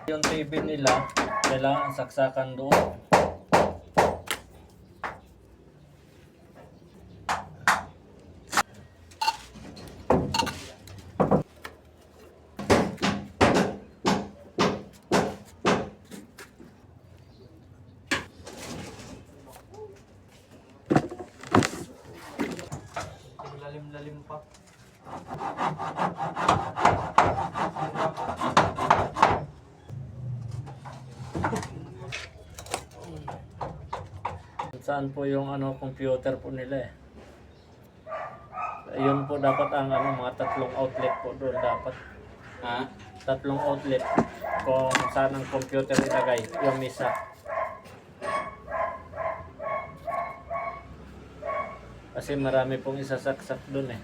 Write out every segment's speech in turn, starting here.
Yung TV nila, kailangan saksakan doon. Lalim-lalim pa. Saan po yung computer po nila eh. Yun po dapat ang mga tatlong outlet po doon dapat. Ha? Tatlong outlet kung saan ang computer ilagay, yung misa. Kasi marami pong isasaksak doon eh.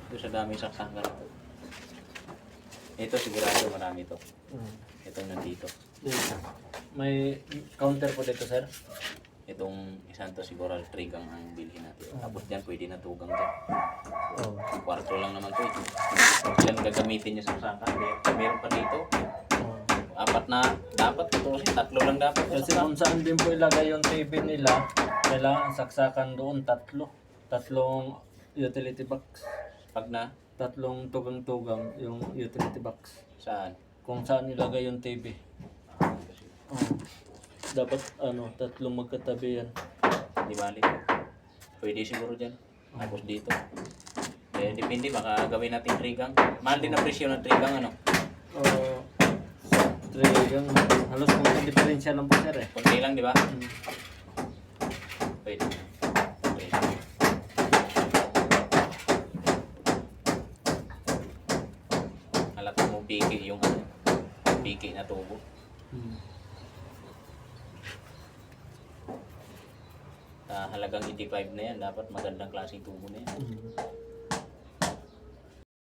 Ito sa dami saksakan ito. Ito sigurado marami ito. Ito nandito. May counter po dito, sir. Itong isang to siguro 3 gang ang bilhin natin. Tapos dyan pwede na 2 gang dyan. Oh. Kwarto lang naman to eh. Yan gagamitin niya sa saksakan. Meron pa dito. Apat na dapat ito kasi 3 lang dapat. Kasi kung saan din po ilagay yung TV nila, kailangan saksakan doon tatlong utility box. Pag na Tatlong tugang-tugang yung utility box. saan? Kung saan ilagay yung TV. Dapat tatlong magkatabi yan. Di bali. Pwede siguro dyan. Tapos dito. Eh, depende baka gawin natin 3 gang. Mahal din na presyo ng 3 gang ano. Trigang, halos kung diferensya lang po sir eh. Kunti lang di ba? Pwede. Pwede. Halata mo piki yung piki na tubo. Halagang 85 na yan. Dapat magandang klaseng tubo na yan.